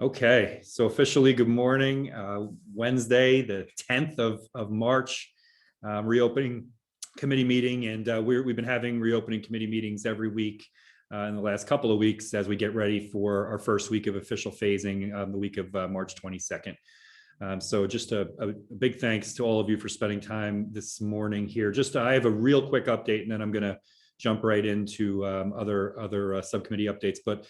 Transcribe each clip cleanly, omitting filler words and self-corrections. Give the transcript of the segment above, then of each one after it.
Okay, so officially, good morning. Wednesday, the 10th of March, reopening committee meeting. And we've been having reopening committee meetings every week in the last couple of weeks as we get ready for our first week of official phasing, the week of March 22nd. So just a big thanks to all of you for spending time this morning here. I have a real quick update, and then I'm going to jump right into other subcommittee updates. But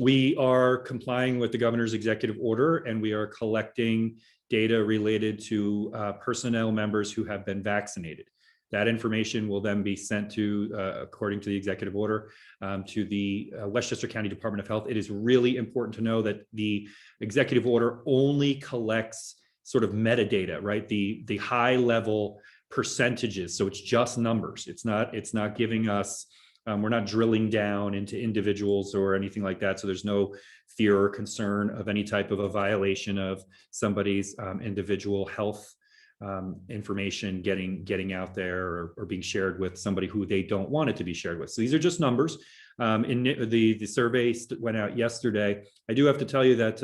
we are complying with the governor's executive order, and we are collecting data related to personnel members who have been vaccinated. That information will then be sent to, according to the executive order, to the Westchester County Department of Health. It is really important to know that the executive order only collects sort of metadata, right? The high level percentages. So it's just numbers. It's not giving us, we're not drilling down into individuals or anything like that. So there's no fear or concern of any type of a violation of somebody's individual health information getting out there or being shared with somebody who they don't want it to be shared with. So these are just numbers. The survey went out yesterday. I do have to tell you that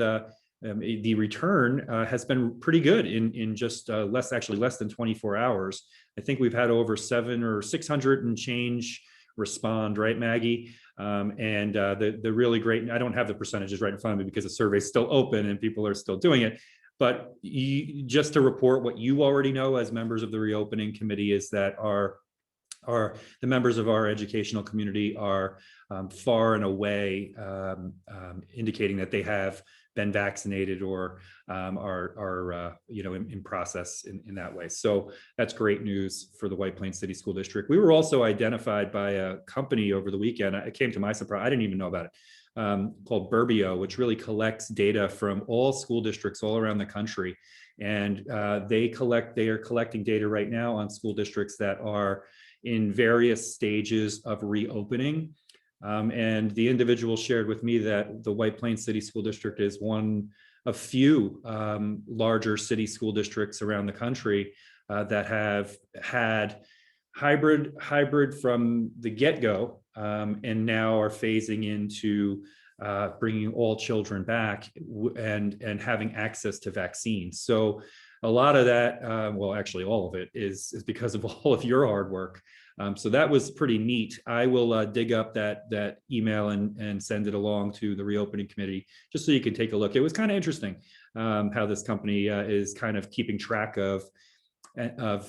the return has been pretty good in just less than 24 hours. I think we've had over 700 or 600 and change respond, right, Maggie? And the really great, I don't have the percentages right in front of me because the survey is still open and people are still doing it. But just to report what you already know as members of the reopening committee is that the members of our educational community are far and away indicating that they have been vaccinated or are in process in that way. So that's great news for the White Plains City School District. We were also identified by a company over the weekend. It came to my surprise. I didn't even know about it. Called Burbio, which really collects data from all school districts all around the country. And they are collecting data right now on school districts that are in various stages of reopening. And the individual shared with me that the White Plains City School District is one of few larger city school districts around the country that have had hybrid from the get-go, and now are phasing into bringing all children back and having access to vaccines. So a lot of that, well, actually all of it is because of all of your hard work. So that was pretty neat. I will dig up that email and send it along to the reopening committee just so you can take a look. It was kind of interesting how this company is kind of keeping track of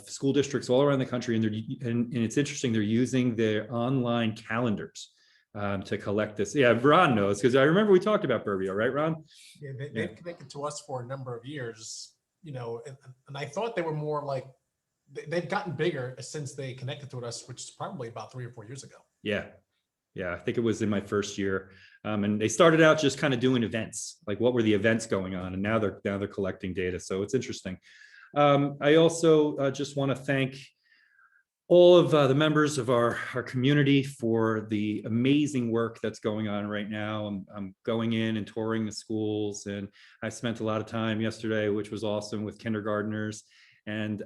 school districts all around the country, and it's interesting, they're using their online calendars to collect this. Yeah, Ron knows, because I remember we talked about Burbio, right, Ron? Yeah, they've connected to us for a number of years, and I thought they were more like, they've gotten bigger since they connected to us, which is probably about 3 or 4 years ago. Yeah, I think it was in my first year, and they started out just kind of doing events, like what were the events going on, and now they're collecting data. So it's interesting. I also just want to thank all of the members of our community for the amazing work that's going on right now. I'm going in and touring the schools, and I spent a lot of time yesterday, which was awesome, with kindergartners and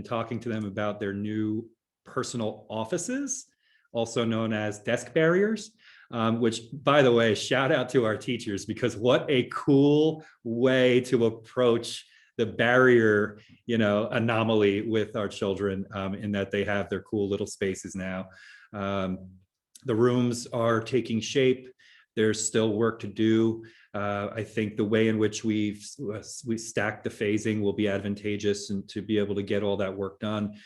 talking to them about their new personal offices, also known as desk barriers. Which, by the way, shout out to our teachers, because what a cool way to approach the barrier, anomaly with our children, in that they have their cool little spaces now. The rooms are taking shape. There's still work to do. I think the way in which we stacked the phasing will be advantageous, and to be able to get all that work done.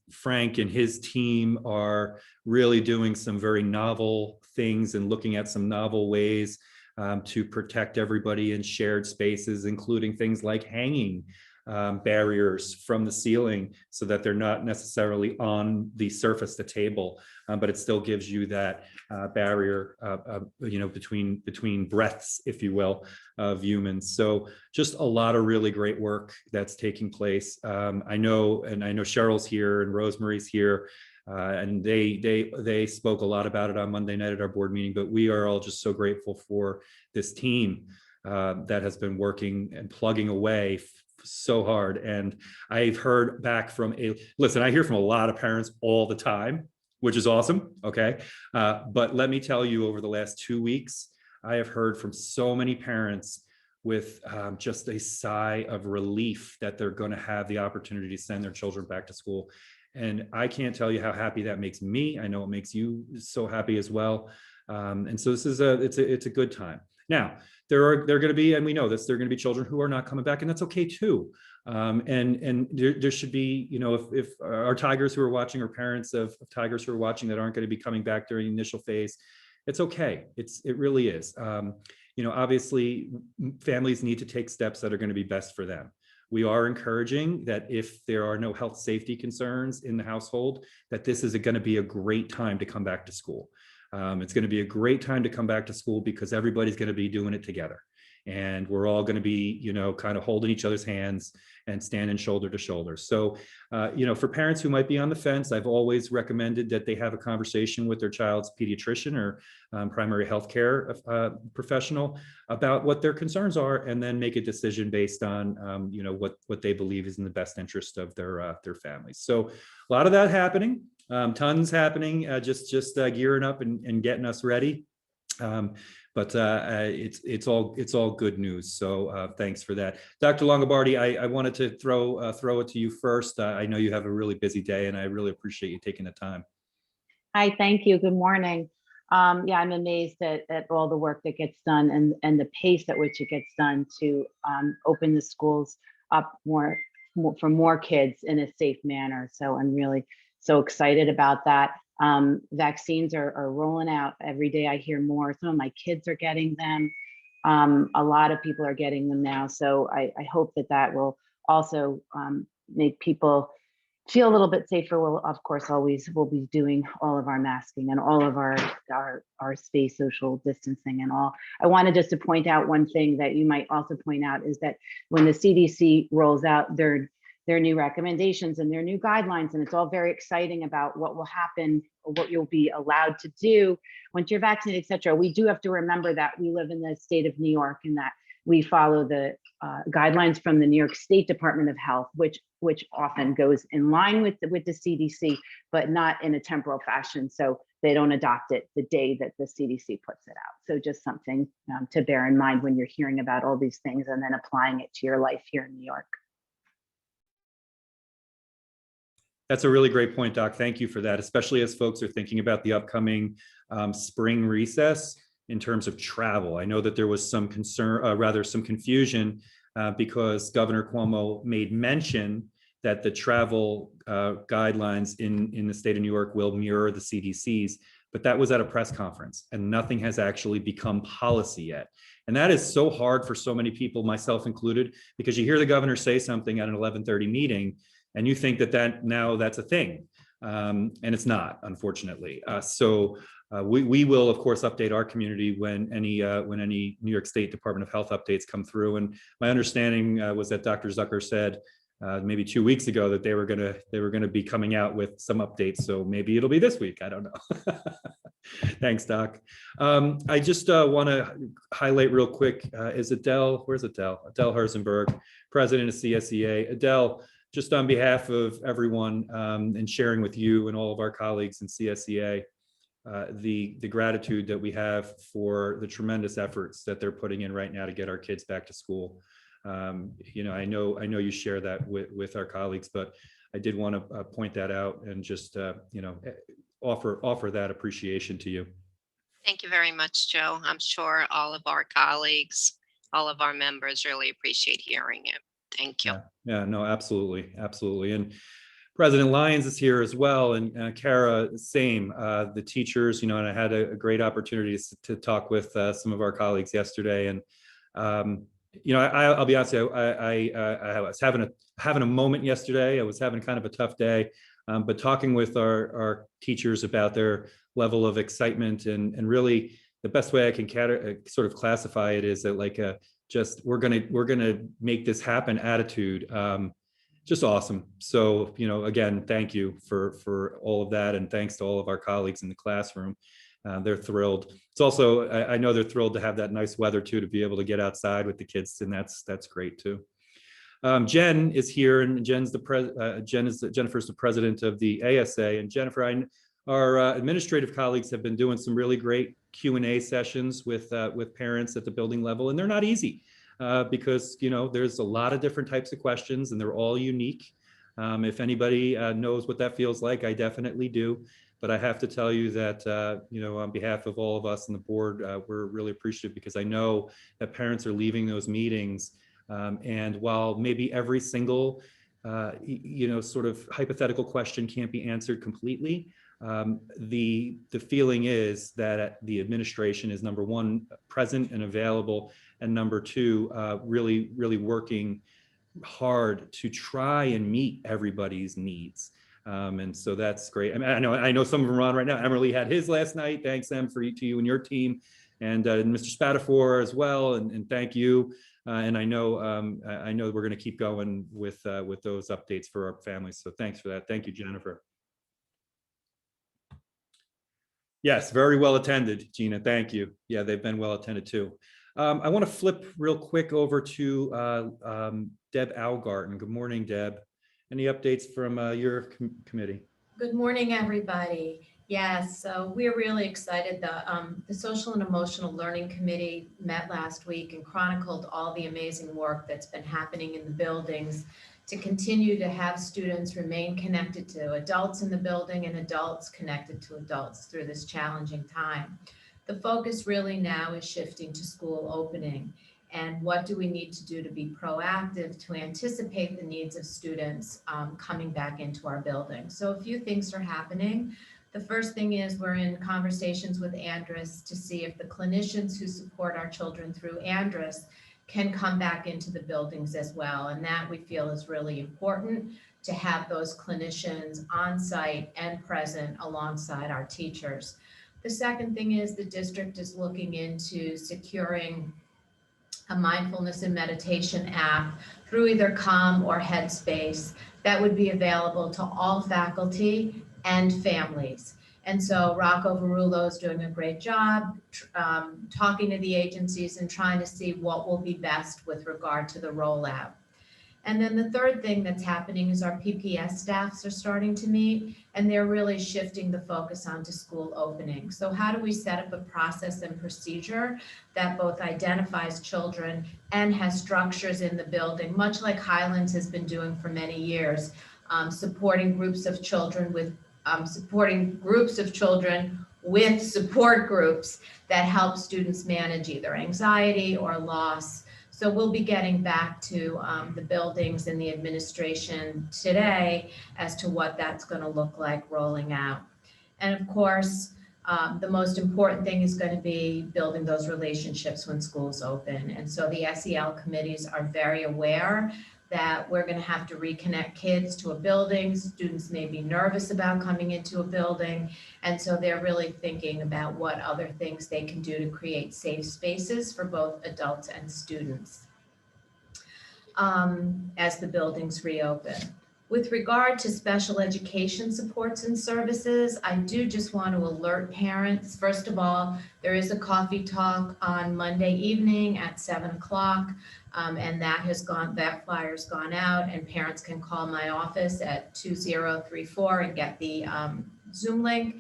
Frank and his team are really doing some very novel things and looking at some novel ways to protect everybody in shared spaces, including things like hanging barriers from the ceiling so that they're not necessarily on the surface, the table, but it still gives you that barrier, between breaths, if you will, of humans. So just a lot of really great work that's taking place. I know Cheryl's here and Rosemary's here. And they spoke a lot about it on Monday night at our board meeting, but we are all just so grateful for this team that has been working and plugging away so hard. And I've heard back I hear from a lot of parents all the time, which is awesome. Okay. But let me tell you, over the last 2 weeks, I have heard from so many parents with just a sigh of relief that they're going to have the opportunity to send their children back to school. And I can't tell you how happy that makes me. I know it makes you so happy as well. And so this is it's a good time. Now, there going to be, and we know this, there are going to be children who are not coming back, and that's okay too. And there should be, you know, if our Tigers who are watching, or parents of Tigers who are watching that aren't going to be coming back during the initial phase, it's okay. It really is. You know, obviously, families need to take steps that are going to be best for them. We are encouraging that if there are no health safety concerns in the household, that this is going to be a great time to come back to school. It's going to be a great time to come back to school because everybody's going to be doing it together. And we're all going to be, you know, kind of holding each other's hands and standing shoulder to shoulder. So, you know, for parents who might be on the fence, I've always recommended that they have a conversation with their child's pediatrician or primary health care professional about what their concerns are, and then make a decision based on, you know, what they believe is in the best interest of their families. So a lot of that happening, tons happening, just gearing up and getting us ready. But it's all good news. So thanks for that. Dr. Longobardi, I wanted to throw it to you first. I know you have a really busy day, and I really appreciate you taking the time. Hi, thank you. Good morning. Yeah, I'm amazed at all the work that gets done and the pace at which it gets done to open the schools up more for more kids in a safe manner. So I'm really so excited about that. Vaccines are rolling out every day. I hear more. Some of my kids are getting them. A lot of people are getting them now. So I hope that will also make people feel a little bit safer. We'll, of course, we'll be doing all of our masking and all of our space social distancing and all. I wanted just to point out one thing that you might also point out is that when the CDC rolls out their new recommendations and their new guidelines, and it's all very exciting about what will happen, or what you'll be allowed to do once you're vaccinated, et cetera. We do have to remember that we live in the state of New York, and that we follow the guidelines from the New York State Department of Health, which often goes in line with the CDC, but not in a temporal fashion. So they don't adopt it the day that the CDC puts it out. So just something to bear in mind when you're hearing about all these things and then applying it to your life here in New York. That's a really great point, Doc. Thank you for that, especially as folks are thinking about the upcoming spring recess in terms of travel. I know that there was some concern, some confusion because Governor Cuomo made mention that the travel guidelines in the state of New York will mirror the CDC's, but that was at a press conference and nothing has actually become policy yet. And that is so hard for so many people, myself included, because you hear the governor say something at an 11:30 meeting and you think that now that's a thing. And it's not, unfortunately. So we will, of course, update our community when any New York State Department of Health updates come through. And my understanding was that Dr. Zucker said maybe 2 weeks ago that they were gonna be coming out with some updates. So maybe it'll be this week. I don't know. Thanks, Doc. I just want to highlight real quick. Is Adele? Where's Adele? Adele Herzenberg, president of CSEA. Adele, just on behalf of everyone and sharing with you and all of our colleagues in CSEA, the gratitude that we have for the tremendous efforts that they're putting in right now to get our kids back to school. You know, I know you share that with our colleagues, but I did want to point that out and just you know, offer that appreciation to you. Thank you very much, Joe. I'm sure all of our colleagues, all of our members really appreciate hearing it. Thank you. Yeah, no, absolutely. And President Lyons is here as well, and Kara, same. The teachers, you know, and I had a great opportunity to talk with some of our colleagues yesterday, and you know, I'll be honest, I was having a moment yesterday. I was having kind of a tough day, but talking with our teachers about their level of excitement and really the best way I can sort of classify it is that like just we're gonna make this happen attitude. Just awesome. So, you know, again, thank you for all of that, and thanks to all of our colleagues in the classroom. They're thrilled. It's also, I know they're thrilled to have that nice weather too, to be able to get outside with the kids, and that's great too. Jen is here, and Jennifer's the president of the ASA, and Jennifer, our administrative colleagues have been doing some really great Q&A sessions with parents at the building level, and they're not easy because there's a lot of different types of questions, and they're all unique. If anybody knows what that feels like, I definitely do. But I have to tell you that, on behalf of all of us on the board, we're really appreciative because I know that parents are leaving those meetings. And while maybe every single, sort of hypothetical question can't be answered completely, the feeling is that the administration is, number one, present and available, and number two, really, really working hard to try and meet everybody's needs. And so that's great. I mean, I know some of them are on right now. Emily had his last night. Thanks, Em, to you and your team, and Mr. Spatafor as well. And thank you. And I know we're going to keep going with those updates for our families. So thanks for that. Thank you, Jennifer. Yes, very well attended, Gina. Thank you. Yeah, they've been well attended too. I want to flip real quick over to Deb Algarton. Good morning, Deb. Any updates from your committee? Good morning, everybody. Yes, so we're really excited. The Social and Emotional Learning Committee met last week and chronicled all the amazing work that's been happening in the buildings to continue to have students remain connected to adults in the building and adults connected to adults through this challenging time. The focus really now is shifting to school opening. And what do we need to do to be proactive to anticipate the needs of students coming back into our building? So a few things are happening. The first thing is we're in conversations with Andrus to see if the clinicians who support our children through Andrus can come back into the buildings as well. And that we feel is really important to have those clinicians on site and present alongside our teachers. The second thing is the district is looking into securing a mindfulness and meditation app through either Calm or Headspace that would be available to all faculty and families. And so Rocco Verullo is doing a great job talking to the agencies and trying to see what will be best with regard to the rollout. And then the third thing that's happening is our PPS staffs are starting to meet, and they're really shifting the focus onto school opening. So how do we set up a process and procedure that both identifies children and has structures in the building, much like Highlands has been doing for many years, supporting groups of children with support groups that help students manage either anxiety or loss. So we'll be getting back to the buildings and the administration today as to what that's going to look like rolling out. And of course, the most important thing is going to be building those relationships when schools open. And so the SEL committees are very aware that we're going to have to reconnect kids to a building. Students may be nervous about coming into a building. And so they're really thinking about what other things they can do to create safe spaces for both adults and students as the buildings reopen. With regard to special education supports and services, I do just want to alert parents. First of all, there is a coffee talk on Monday evening at 7 o'clock. And that flyer's gone out, and parents can call my office at 2034 and get the Zoom link.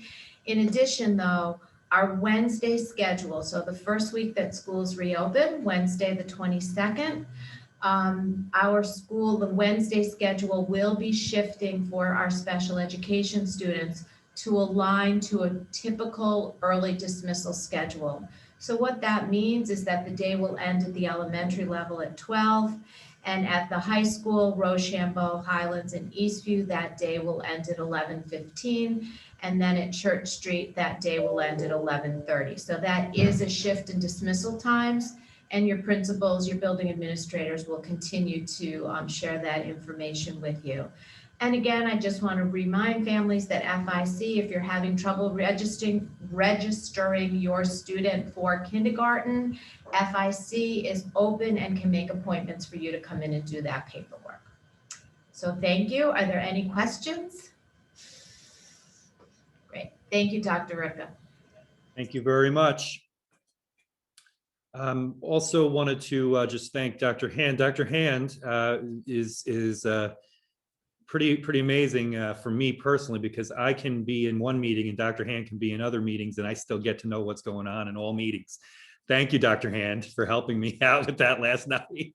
In addition, though, our Wednesday schedule, so the first week that schools reopen, Wednesday the 22nd, the Wednesday schedule will be shifting for our special education students to align to a typical early dismissal schedule. So what that means is that the day will end at the elementary level at 12, and at the high school, Rochambeau, Highlands, and Eastview, that day will end at 11:15, and then at Church Street, that day will end at 11:30. So that is a shift in dismissal times, and your principals, your building administrators will continue to share that information with you. And again, I just want to remind families that FIC, if you're having trouble registering your student for kindergarten, FIC is open and can make appointments for you to come in and do that paperwork. So thank you. Are there any questions? Great. Thank you, Dr. Ripka. Thank you very much. Also wanted to just thank Dr. Hand. Dr. Hand is pretty amazing for me personally, because I can be in one meeting and Dr. Hand can be in other meetings, and I still get to know what's going on in all meetings. Thank you, Dr. Hand, for helping me out with that last night.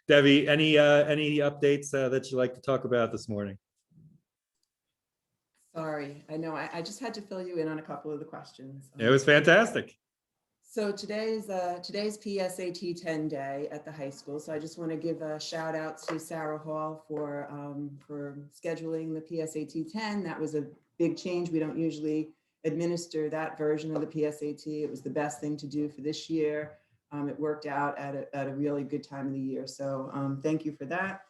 Debbie, any updates that you'd like to talk about this morning? Sorry, I know I just had to fill you in on a couple of the questions. It was fantastic. So today's PSAT 10 day at the high school. So I just want to give a shout out to Sarah Hall for scheduling the PSAT 10. That was a big change. We don't usually administer that version of the PSAT. It was the best thing to do for this year. It worked out at a really good time of the year. So thank you for that.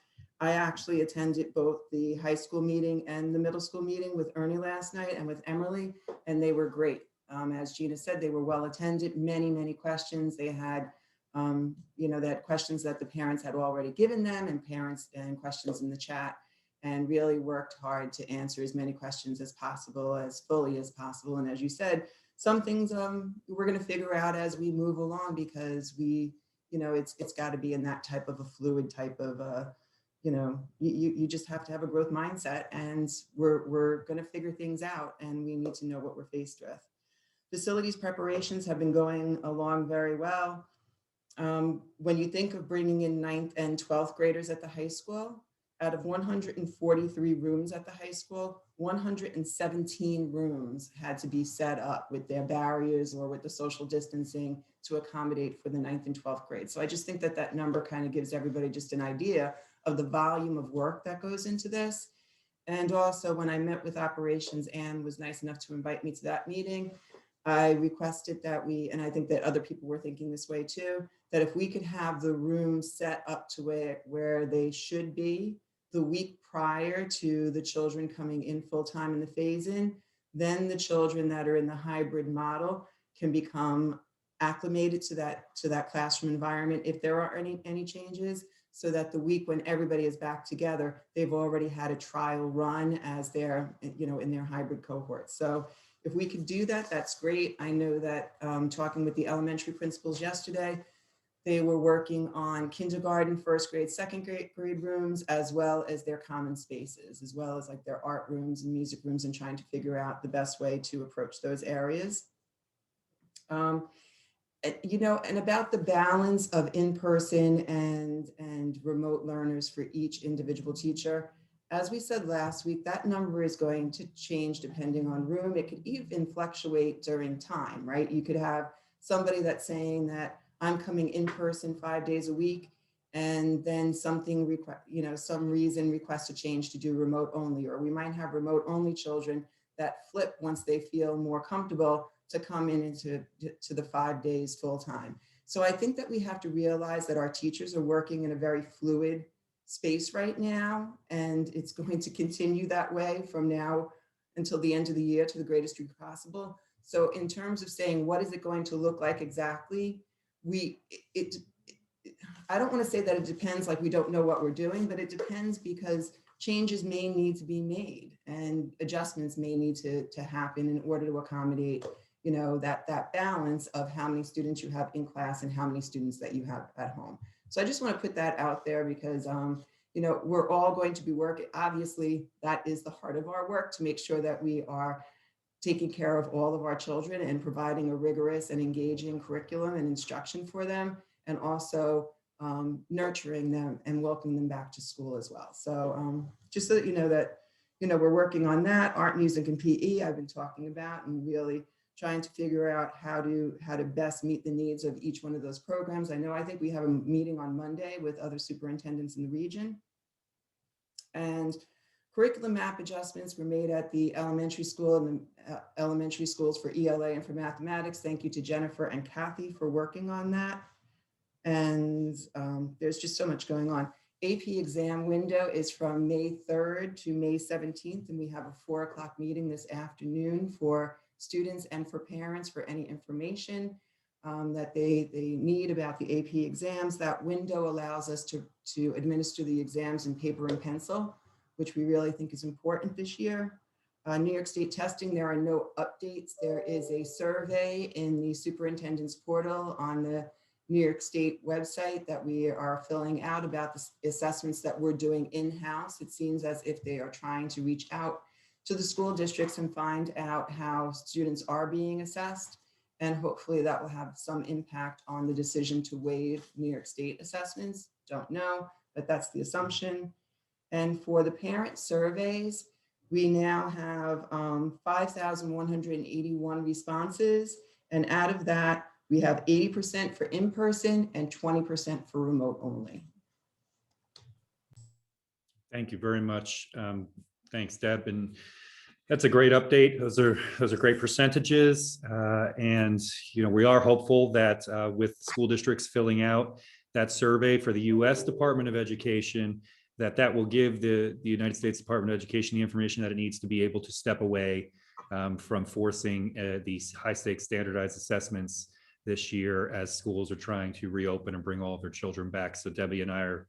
I actually attended both the high school meeting and the middle school meeting with Ernie last night and with Emily, and they were great. As Gina said, they were well attended, many questions. They had, they had questions that the parents had already given them, and questions in the chat, and really worked hard to answer as many questions as possible, as fully as possible. And as you said, some things we're going to figure out as we move along, because it's got to be in that type of a fluid type of you just have to have a growth mindset, and we're going to figure things out, and we need to know what we're faced with. Facilities preparations have been going along very well. When you think of bringing in 9th and 12th graders at the high school, out of 143 rooms at the high school, 117 rooms had to be set up with their barriers or with the social distancing to accommodate for the 9th and 12th grade. So I just think that number kind of gives everybody just an idea of the volume of work that goes into this. And also, when I met with operations, Anne was nice enough to invite me to that meeting. I requested that and I think that other people were thinking this way too, that if we could have the room set up to where they should be the week prior to the children coming in full-time in the phase-in, then the children that are in the hybrid model can become acclimated to that classroom environment if there are any changes, so that the week when everybody is back together, they've already had a trial run as they're in their hybrid cohort. So if we could do that, that's great. I know that talking with the elementary principals yesterday, they were working on kindergarten, first grade, second grade rooms, as well as their common spaces, as well as like their art rooms and music rooms, and trying to figure out the best way to approach those areas. And about the balance of in-person and remote learners for each individual teacher. As we said last week, that number is going to change depending on room. It could even fluctuate during time, right? You could have somebody that's saying that I'm coming in person 5 days a week, and then some reason request a change to do remote only, or we might have remote only children that flip once they feel more comfortable to come into the 5 days full time. So I think that we have to realize that our teachers are working in a very fluid space right now, and it's going to continue that way from now until the end of the year to the greatest degree possible. So in terms of saying, what is it going to look like exactly? I don't want to say that it depends, like we don't know what we're doing, but it depends because changes may need to be made and adjustments may need to happen in order to accommodate, that balance of how many students you have in class and how many students that you have at home. So I just want to put that out there because, we're all going to be working. Obviously, that is the heart of our work, to make sure that we are taking care of all of our children and providing a rigorous and engaging curriculum and instruction for them, and also nurturing them and welcoming them back to school as well. So just so that we're working on that. Art, music, and PE I've been talking about, and really trying to figure out how to best meet the needs of each one of those programs. I think we have a meeting on Monday with other superintendents in the region. And curriculum map adjustments were made at the elementary school and the elementary schools for ELA and for mathematics. Thank you to Jennifer and Kathy for working on that. And there's just so much going on. AP exam window is from May 3rd to May 17th, and we have a 4 o'clock meeting this afternoon for students and for parents for any information that they need about the AP exams. That window allows us to administer the exams in paper and pencil, which we really think is important this year. New York State testing, there are no updates. There is a survey in the superintendent's portal on the New York State website that we are filling out about the assessments that we're doing in-house. It seems as if they are trying to reach out to the school districts and find out how students are being assessed. And hopefully that will have some impact on the decision to waive New York State assessments. Don't know, but that's the assumption. And for the parent surveys, we now have 5,181 responses. And out of that, we have 80% for in-person and 20% for remote only. Thank you very much. Thanks, Deb. And that's a great update. Those are great percentages. And, we are hopeful that with school districts filling out that survey for the U.S. Department of Education, that will give the United States Department of Education the information that it needs to be able to step away from forcing these high-stakes standardized assessments this year as schools are trying to reopen and bring all of their children back. So Debbie and I are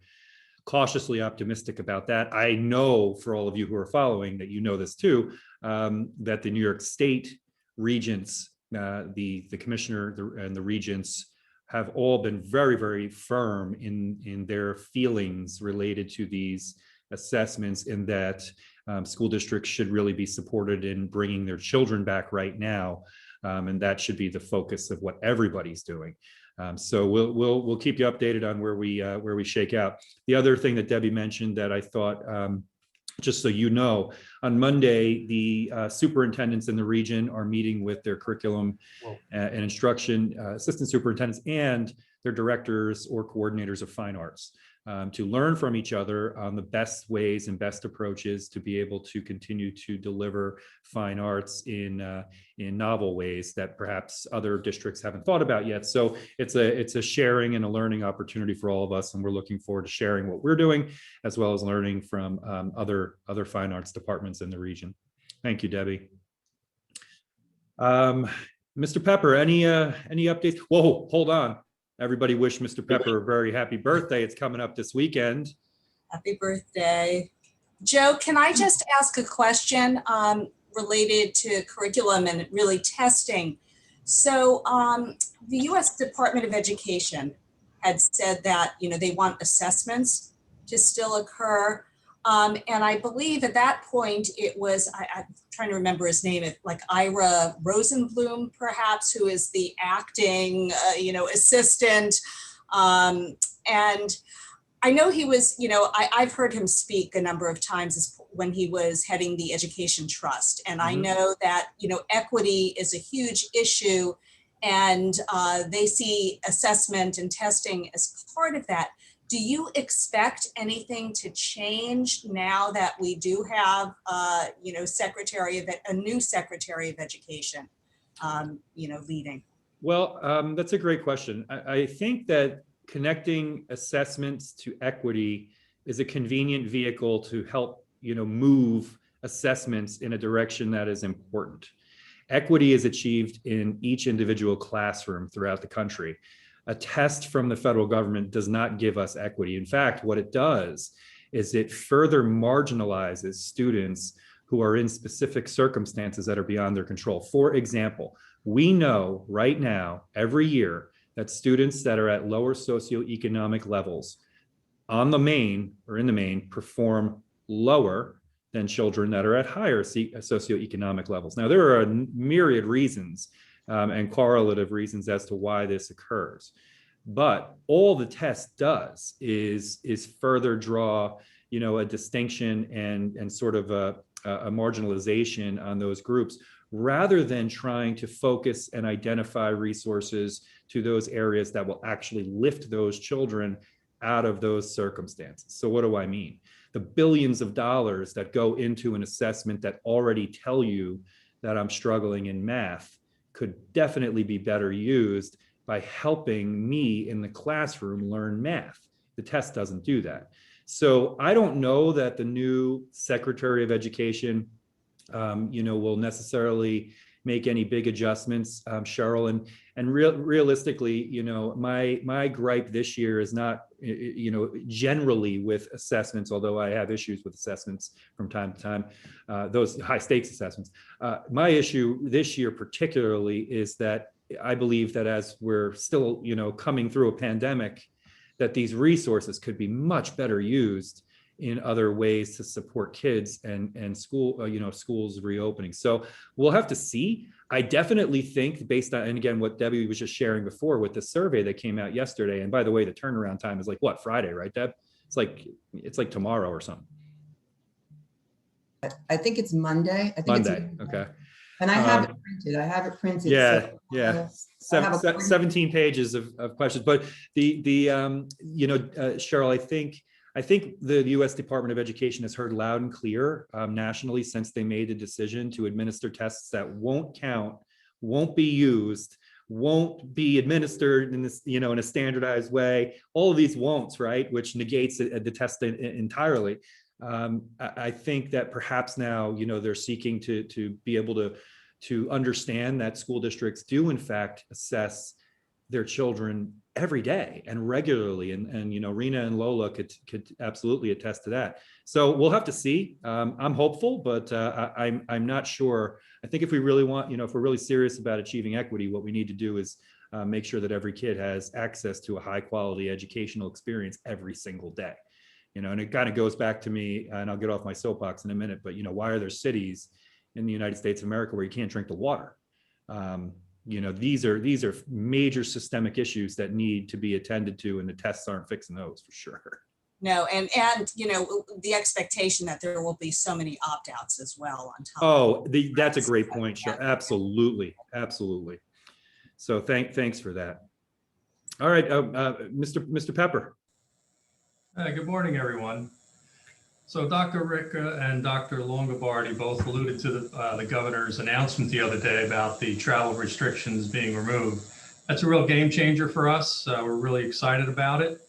cautiously optimistic about that. I know for all of you who are following that this too, that the New York State regents, the commissioner and the regents have all been very, very firm in their feelings related to these assessments, and that school districts should really be supported in bringing their children back right now. And that should be the focus of what everybody's doing. So we'll keep you updated on where we shake out. The other thing that Debbie mentioned that I thought, just so you know, on Monday, the superintendents in the region are meeting with their curriculum and instruction assistant superintendents and their directors or coordinators of fine arts to learn from each other on the best ways and best approaches to be able to continue to deliver fine arts in novel ways that perhaps other districts haven't thought about yet. So it's a sharing and a learning opportunity for all of us, and we're looking forward to sharing what we're doing as well as learning from other fine arts departments in the region. Thank you, Debbie. Mr. Pepper, any updates? Whoa, hold on. Everybody wish Mr. Pepper a very happy birthday. It's coming up this weekend. Happy birthday. Joe, can I just ask a question related to curriculum and really testing? So the U.S. Department of Education had said that, they want assessments to still occur. And I believe at that point it was, I'm trying to remember his name, like Ira Rosenblum, perhaps, who is the acting, assistant. And I know he was, I've heard him speak a number of times when he was heading the Education Trust. And I know that, equity is a huge issue, and they see assessment and testing as part of that. Do you expect anything to change now that we do have, a new Secretary of Education, leading? Well, that's a great question. I think that connecting assessments to equity is a convenient vehicle to help, move assessments in a direction that is important. Equity is achieved in each individual classroom throughout the country. A test from the federal government does not give us equity. In fact, what it does is it further marginalizes students who are in specific circumstances that are beyond their control. For example, we know right now, every year, that students that are at lower socioeconomic levels in the main perform lower than children that are at higher socioeconomic levels. Now, there are a myriad reasons and correlative reasons as to why this occurs. But all the test does is further draw, a distinction and sort of a marginalization on those groups, rather than trying to focus and identify resources to those areas that will actually lift those children out of those circumstances. So what do I mean? The billions of dollars that go into an assessment that already tell you that I'm struggling in math could definitely be better used by helping me in the classroom learn math. The test doesn't do that. So I don't know that the new Secretary of Education, will necessarily make any big adjustments, Cheryl. And realistically, my gripe this year is not, generally with assessments, although I have issues with assessments from time to time, those high stakes assessments. My issue this year particularly is that I believe that as we're still, coming through a pandemic, that these resources could be much better used in other ways to support kids and school, schools reopening. So we'll have to see. I definitely think, based on, and again, what Debbie was just sharing before with the survey that came out yesterday, and by the way, the turnaround time is like what, Friday, right, Deb? It's like tomorrow or something. I think it's Monday. I think Monday. it's Okay. And I have it printed. I have it printed. Yeah, so yeah. I have a 17 pages of questions, but Cheryl, I think the U.S. Department of Education has heard loud and clear nationally since they made the decision to administer tests that won't count, won't be used, won't be administered in this, in a standardized way. All of these won'ts, right, which negates the test entirely. I think that perhaps now, they're seeking to be able to understand that school districts do in fact assess their children every day and regularly. And Rena and Lola could absolutely attest to that. So we'll have to see. I'm hopeful, but I'm not sure. I think if we really want, if we're really serious about achieving equity, what we need to do is make sure that every kid has access to a high quality educational experience every single day. And it kind of goes back to me, and I'll get off my soapbox in a minute, but why are there cities in the United States of America where you can't drink the water? These are major systemic issues that need to be attended to, and the tests aren't fixing those for sure. No, and the expectation that there will be so many opt-outs as well on top. Oh, that's a great point, Cheryl. Absolutely, absolutely. So thanks for that. All right, Mr. Pepper. Good morning, everyone. So Dr. Ricca and Dr. Longobardi both alluded to the governor's announcement the other day about the travel restrictions being removed. That's a real game changer for us. We're really excited about it.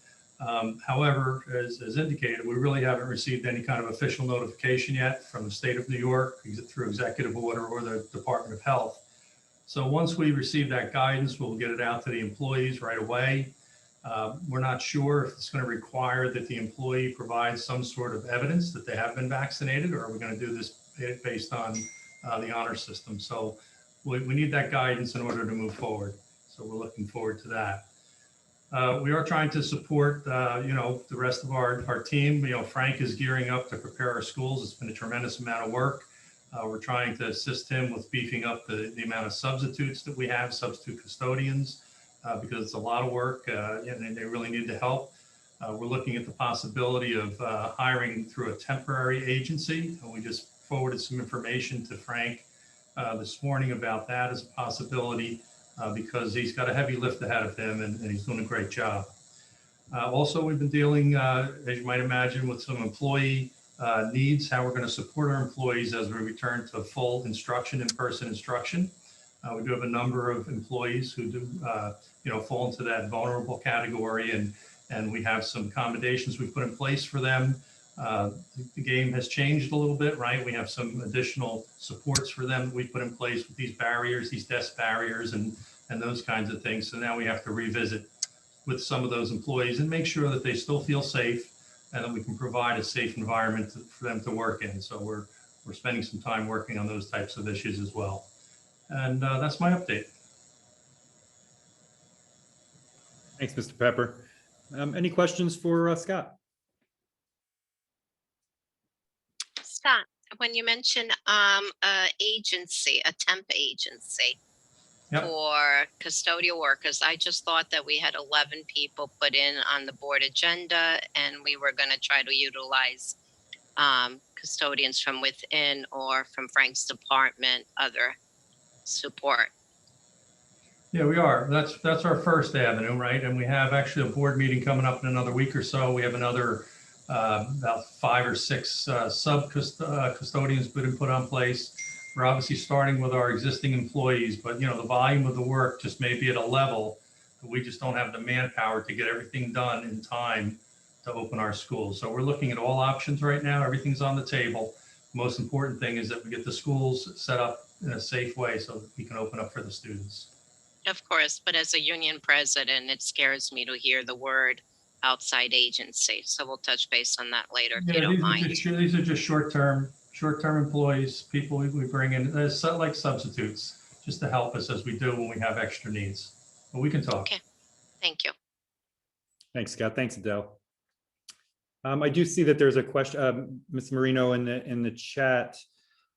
However, as indicated, we really haven't received any kind of official notification yet from the state of New York through executive order or the Department of Health. So once we receive that guidance, we'll get it out to the employees right away. We're not sure if it's going to require that the employee provide some sort of evidence that they have been vaccinated, or are we going to do this based on the honor system? So we need that guidance in order to move forward. So we're looking forward to that. We are trying to support, the rest of our team. Frank is gearing up to prepare our schools. It's been a tremendous amount of work. We're trying to assist him with beefing up the amount of substitutes that we have, substitute custodians. Because it's a lot of work and they really need the help. We're looking at the possibility of hiring through a temporary agency. And we just forwarded some information to Frank this morning about that as a possibility because he's got a heavy lift ahead of him and he's doing a great job. Also, we've been dealing, as you might imagine, with some employee needs, how we're going to support our employees as we return to full instruction, in-person instruction. We do have a number of employees who do, fall into that vulnerable category, and we have some accommodations we've put in place for them. The game has changed a little bit, right? We have some additional supports for them that we put in place with these barriers, these desk barriers, and those kinds of things. So now we have to revisit with some of those employees and make sure that they still feel safe and that we can provide a safe environment for them to work in. So we're spending some time working on those types of issues as well. And that's my update. Thanks, Mr. Pepper. Any questions for Scott? Scott, when you mention agency, a temp agency for custodial workers, I just thought that we had 11 people put in on the board agenda, and we were going to try to utilize custodians from within or from Frank's department, other support. Yeah, we are. That's our first avenue, right? And we have actually a board meeting coming up in another week or so. We have another about 5 or 6 custodians put on place. We're obviously starting with our existing employees, but the volume of the work just may be at a level that we just don't have the manpower to get everything done in time to open our schools. So we're looking at all options right now. Everything's on the table. The most important thing is that we get the schools set up in a safe way so that we can open up for the students. Of course, but as a union president, it scares me to hear the word outside agency. So we'll touch base on that later if you don't mind. These are just short-term employees, people we bring in, like substitutes, just to help us as we do when we have extra needs. But we can talk. Okay, thank you. Thanks, Scott. Thanks, Adele. I do see that there's a question, Ms. Marino, in the chat.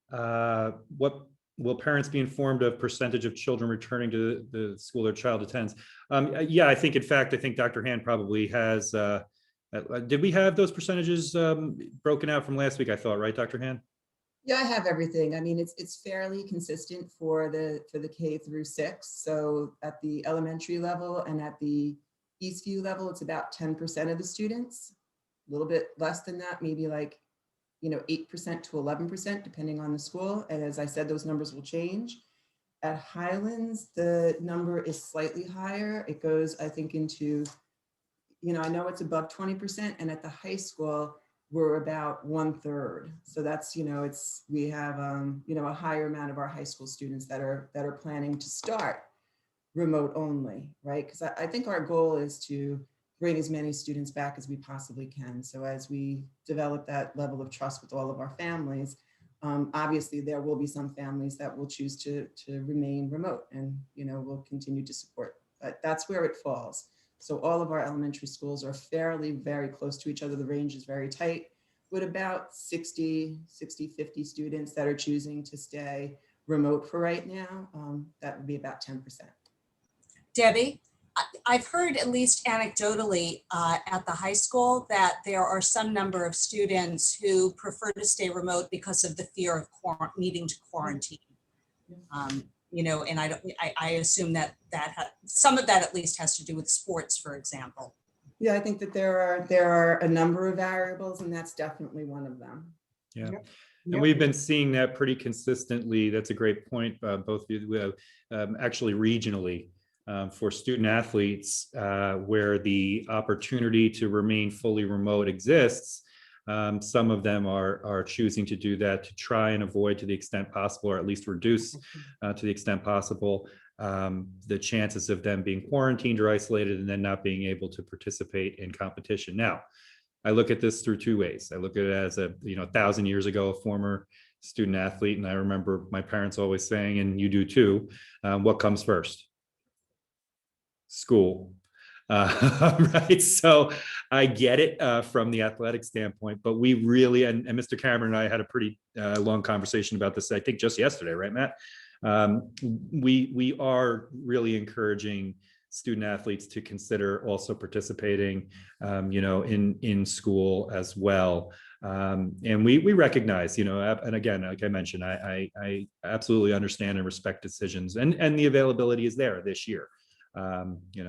What will parents be informed of percentage of children returning to the school their child attends? Yeah, I think Dr. Hand probably has. Did we have those percentages broken out from last week? I thought, right, Dr. Hand? Yeah, I have everything. I mean, it's fairly consistent for the K through 6. So at the elementary level and at the Eastview level, it's about 10% of the students. A little bit less than that, maybe like 8% to 11%, depending on the school. And as I said, those numbers will change. At Highlands, the number is slightly higher. It goes, I think, into, I know it's above 20%, and at the high school, we're about 1/3. So that's, we have, a higher amount of our high school students that are planning to start remote only, right? Because I think our goal is to bring as many students back as we possibly can. So as we develop that level of trust with all of our families, obviously there will be some families that will choose to remain remote, and we'll continue to support, but that's where it falls. So all of our elementary schools are fairly very close to each other. The range is very tight, with about 60, 50 students that are choosing to stay remote for right now. That would be about 10%. Debbie, I've heard, at least anecdotally, at the high school, that there are some number of students who prefer to stay remote because of the fear of needing to quarantine. And I assume that some of that at least has to do with sports, for example. Yeah, I think that there are a number of variables, and that's definitely one of them. Yeah. Yep. And we've been seeing that pretty consistently. That's a great point, both of you, actually regionally. For student athletes, where the opportunity to remain fully remote exists, some of them are choosing to do that to try and avoid, to the extent possible, or at least reduce to the extent possible, the chances of them being quarantined or isolated and then not being able to participate in competition. Now, I look at this through two ways. I look at it as 1,000 years ago, a former student athlete, and I remember my parents always saying, and you do too, what comes first? School. Right. So I get it from the athletic standpoint, but we really, and Mr. Cameron and I had a pretty long conversation about this, I think just yesterday, right, Matt? We are really encouraging student athletes to consider also participating, in school as well. And we recognize, and again, like I mentioned, I absolutely understand and respect decisions, and the availability is there this year.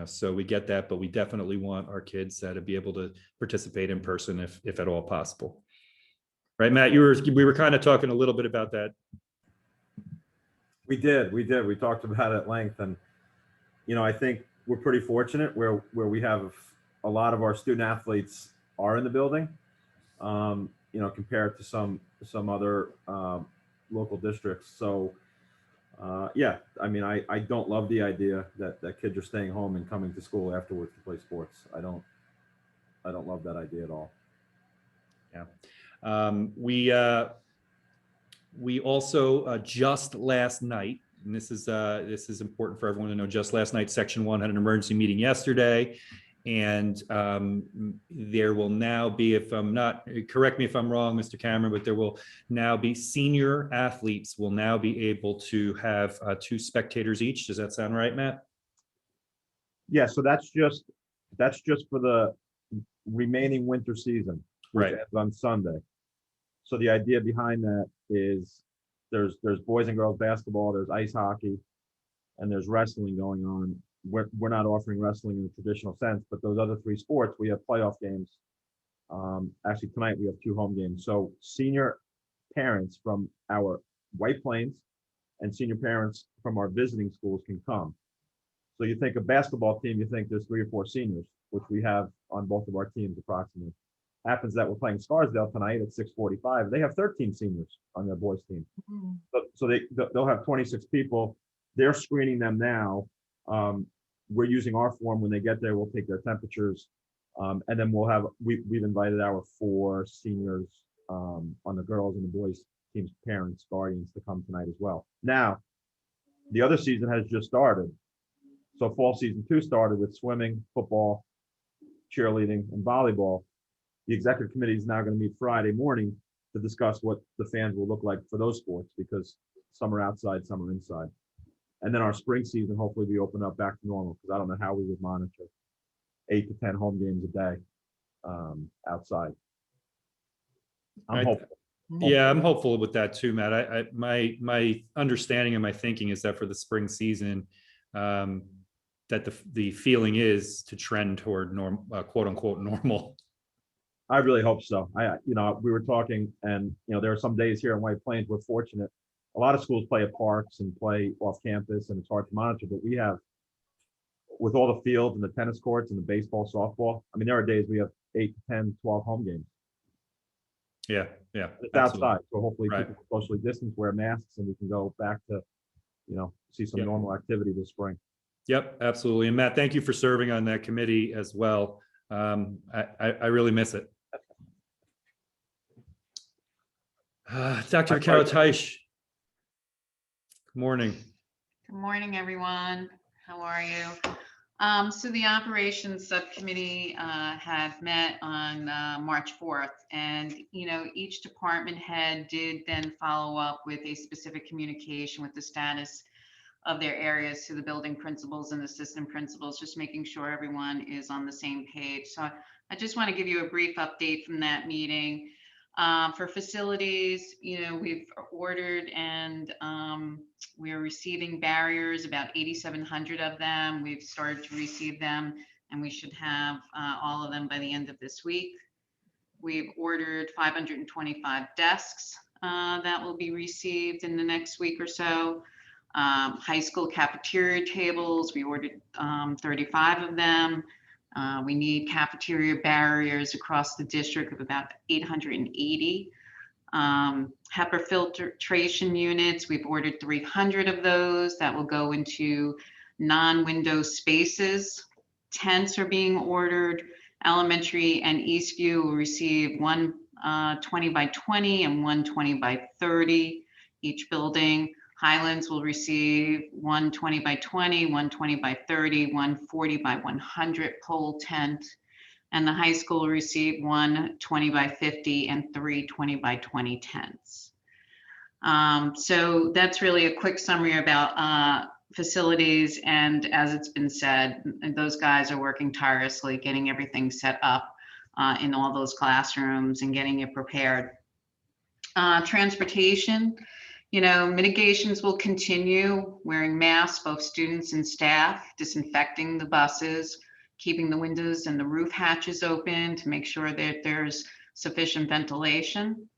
So we get that, but we definitely want our kids to be able to participate in person if at all possible. Right, Matt, we were kind of talking a little bit about that. We did. We talked about it at length, and I think we're pretty fortunate where we have a lot of our student athletes are in the building, compared to some other local districts. So yeah, I mean, I don't love the idea that kids are staying home and coming to school afterwards to play sports. I don't love that idea at all. Yeah. We also just last night, and this is important for everyone to know, just last night, Section 1 had an emergency meeting yesterday. And there will now be, correct me if I'm wrong, Mr. Cameron, but there will now be senior athletes will now be able to have 2 spectators each. Does that sound right, Matt? Yeah, so that's just for the remaining winter season, which Right, ends on Sunday. So the idea behind that is there's boys and girls basketball, there's ice hockey, and there's wrestling going on. We're not offering wrestling in the traditional sense, but those other 3 sports, we have playoff games. Actually, tonight we have 2 home games. So senior parents from our White Plains and senior parents from our visiting schools can come. So you think a basketball team, you think there's 3 or 4 seniors, which we have on both of our teams approximately. Happens that we're playing Scarsdale tonight at 6:45. They have 13 seniors on their boys team. So they'll have 26 people. They're screening them now. We're using our form. When they get there, we'll take their temperatures. And then we've invited our 4 seniors on the girls and the boys teams, parents, guardians, to come tonight as well. Now, The other season has just started. So fall season 2 started with swimming, football, cheerleading, and volleyball. The executive committee is now going to meet Friday morning to discuss what the fans will look like for those sports, because some are outside, some are inside. And then our spring season, hopefully we open up back to normal, because I don't know how we would monitor 8 to 10 home games a day outside. I'm hopeful. Yeah, I'm hopeful with that too, Matt. My understanding and my thinking is that for the spring season, that the feeling is to trend toward quote unquote normal. I really hope so. We were talking, and there are some days here in White Plains, we're fortunate. A lot of schools play at parks and play off campus, and it's hard to monitor, but we have, with all the fields and the tennis courts and the baseball, softball, I mean, there are days we have 8 to 10, 12 home games. Yeah. It's Absolutely. outside, so hopefully Right. people socially distance, wear masks, and we can go back to, see some normal activity this spring. Yep, absolutely. And Matt, thank you for serving on that committee as well. I really miss it. Dr. Karol-Taish. Good morning. Good morning, everyone. How are you? So the operations subcommittee had met on March 4th, and each department head did then follow up with a specific communication with the status of their areas to the building principals and assistant principals, just making sure everyone is on the same page. So I just want to give you a brief update from that meeting. For facilities, we've ordered and we're receiving barriers, about 8,700 of them. We've started to receive them, and we should have all of them by the end of this week. We've ordered 525 desks that will be received in the next week or so. High school cafeteria tables, we ordered 35 of them. We need cafeteria barriers across the district of about 880. HEPA filtration units, we've ordered 300 of those that will go into non-window spaces. Tents are being ordered. Elementary and Eastview will receive one 20 by 20 and one 20 by 30 each building. Highlands will receive 120 by 20, 120 by 30, 140 by 100 pole tent. And the high school will receive 120 by 50 and 320 by 20 tents. So that's really a quick summary about facilities. And as it's been said, those guys are working tirelessly, getting everything set up in all those classrooms and getting it prepared. Transportation. Mitigations will continue, wearing masks, both students and staff, disinfecting the buses, keeping the windows and the roof hatches open to make sure that there's sufficient ventilation.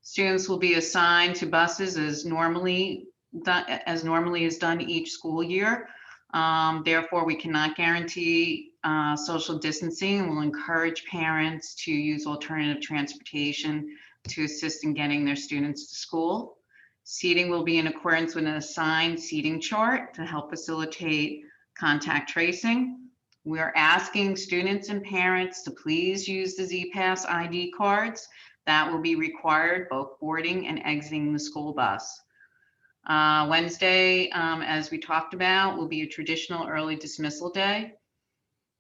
Students will be assigned to buses as normally is done each school year. Therefore, we cannot guarantee social distancing, and will encourage parents to use alternative transportation to assist in getting their students to school. Seating will be in accordance with an assigned seating chart to help facilitate contact tracing. We are asking students and parents to please use the ZPass ID cards. That will be required both boarding and exiting the school bus. Wednesday, as we talked about, will be a traditional early dismissal day.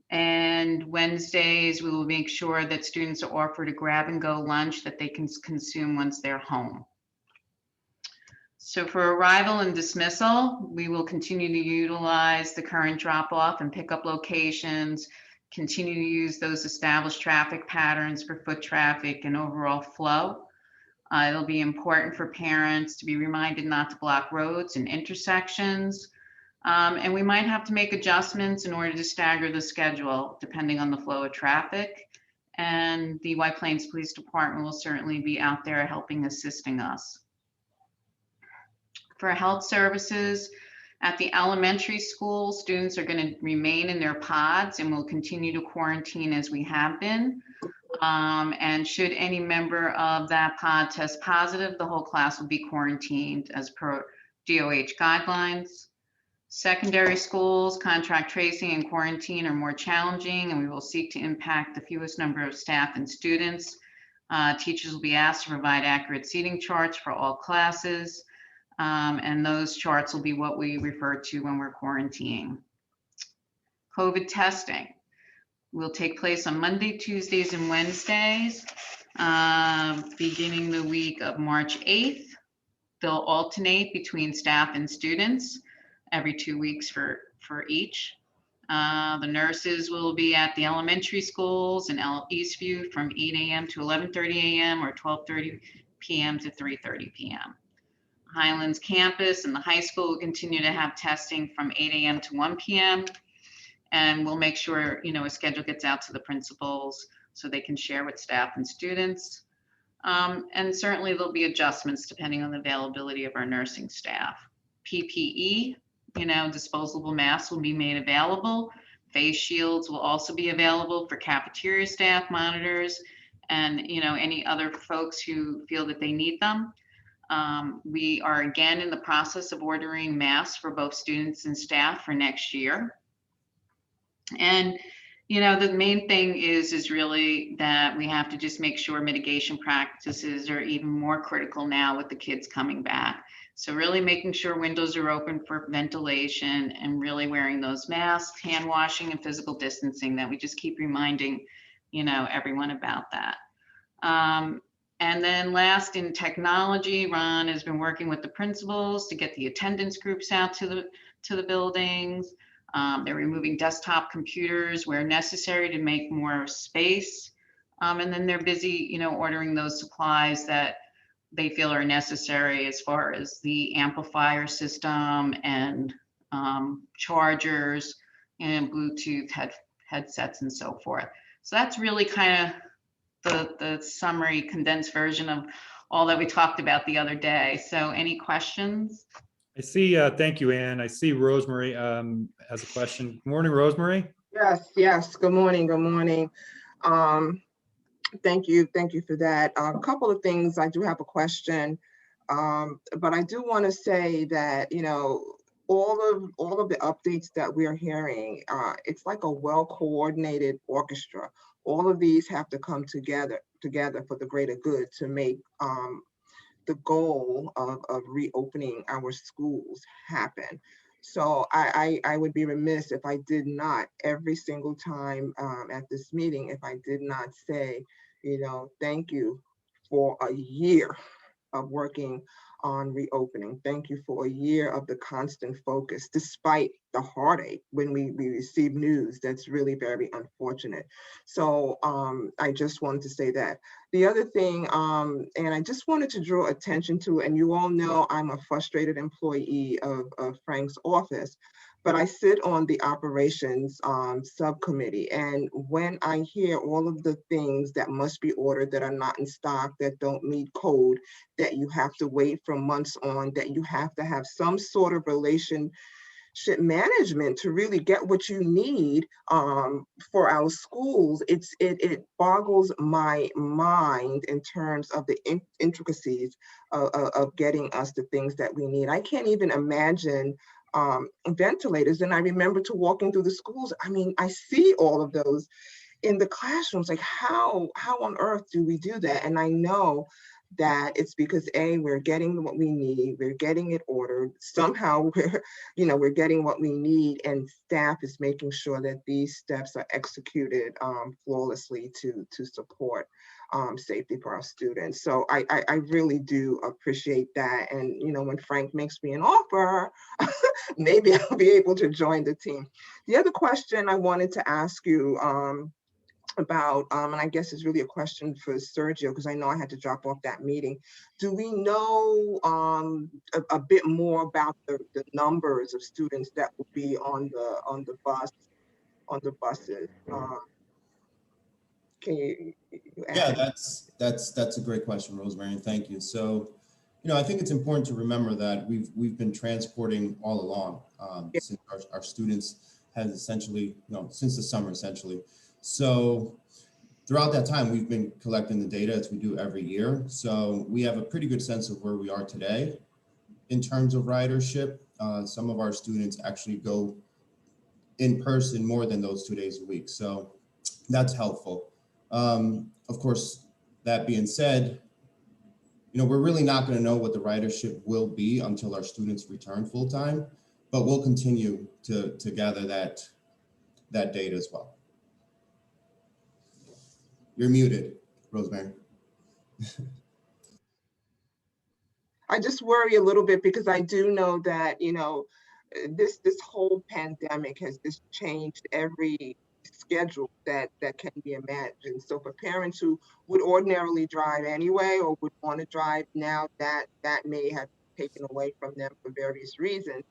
And Wednesdays, we will make sure that students are offered a grab-and-go lunch that they can consume once they're home. So for arrival and dismissal, we will continue to utilize the current drop-off and pickup locations, continue to use those established traffic patterns for foot traffic and overall flow. It'll be important for parents to be reminded not to block roads and intersections. And we might have to make adjustments in order to stagger the schedule depending on the flow of traffic. And the White Plains Police Department will certainly be out there helping, assisting us. For health services, at the elementary school, students are going to remain in their pods and will continue to quarantine as we have been. And should any member of that pod test positive, the whole class will be quarantined as per DOH guidelines. Secondary schools, contact tracing and quarantine are more challenging, and we will seek to impact the fewest number of staff and students. Teachers will be asked to provide accurate seating charts for all classes. And those charts will be what we refer to when we're quarantining. COVID testing will take place on Monday, Tuesdays, and Wednesdays, beginning the week of March 8th. They'll alternate between staff and students every 2 weeks for each. The nurses will be at the elementary schools in Eastview from 8 a.m. to 11:30 a.m. or 12:30 p.m. to 3:30 p.m. Highlands campus and the high school will continue to have testing from 8 a.m. to 1 p.m. And we'll make sure, a schedule gets out to the principals so they can share with staff and students. And certainly there'll be adjustments depending on the availability of our nursing staff. PPE, disposable masks will be made available. Face shields will also be available for cafeteria staff, monitors, and any other folks who feel that they need them. We are again in the process of ordering masks for both students and staff for next year. And the main thing is really that we have to just make sure mitigation practices are even more critical now with the kids coming back. So really making sure windows are open for ventilation and really wearing those masks, hand washing, and physical distancing, that we just keep reminding, everyone about that. And then last, in technology, Ron has been working with the principals to get the attendance groups out to the buildings. They're removing desktop computers where necessary to make more space. And then they're busy, ordering those supplies that they feel are necessary as far as the amplifier system and chargers and Bluetooth headsets and so forth. So that's really kind of the summary, condensed version of all that we talked about the other day. So any questions? I see, thank you, Ann. I see Rosemary has a question. Good morning, Rosemary. Yes. Good morning. Thank you for that. A couple of things. I do have a question, but I do want to say that all of the updates that we are hearing, it's like a well-coordinated orchestra. All of these have to come together for the greater good to make the goal of reopening our schools happen. So I would be remiss if I did not, every single time at this meeting, if I did not say, thank you for a year of working on reopening. Thank you for a year of the constant focus, despite the heartache when we receive news that's really very unfortunate. So I just wanted to say that. The other thing, and I just wanted to draw attention to, and you all know I'm a frustrated employee of Frank's office, but I sit on the operations subcommittee. And when I hear all of the things that must be ordered that are not in stock, that don't meet code, that you have to wait for months on, that you have to have some sort of relationship management to really get what you need for our schools, it boggles my mind in terms of the intricacies of getting us the things that we need. I can't even imagine ventilators. And I remember walking through the schools. I mean, I see all of those in the classrooms. Like, how on earth do we do that? And I know that it's because we're getting what we need, we're getting it ordered. Somehow we're getting what we need, and staff is making sure that these steps are executed flawlessly to support safety for our students. So I really do appreciate that. And when Frank makes me an offer, maybe I'll be able to join the team. The other question I wanted to ask you about, and I guess it's really a question for Sergio, because I know I had to drop off that meeting. Do we know a bit more about the numbers of students that will be on the buses? Can you Yeah, that's a great question, Rosemary, and thank you. So, I think it's important to remember that we've been transporting all along since our students have essentially, since the summer essentially. So throughout that time, we've been collecting the data as we do every year. So we have a pretty good sense of where we are today in terms of ridership. Some of our students actually go in person more than those 2 days a week. So that's helpful. Of course, that being said, we're really not going to know what the ridership will be until our students return full time, but we'll continue to gather that data as well. You're muted, Rosemary. I just worry a little bit because I do know that, this whole pandemic has just changed every schedule that can be imagined. So for parents who would ordinarily drive anyway or would want to drive now, that may have taken away from them for various reasons.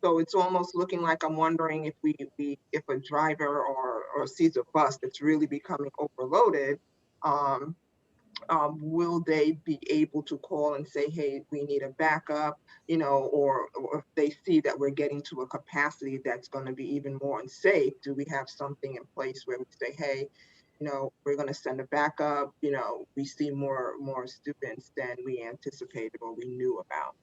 So it's almost looking like I'm wondering if if a driver or sees a bus that's really becoming overloaded, will they be able to call and say, hey, we need a backup, or if they see that we're getting to a capacity that's going to be even more unsafe, do we have something in place where we say, hey, we're going to send a backup, we see more students than we anticipated or we knew about.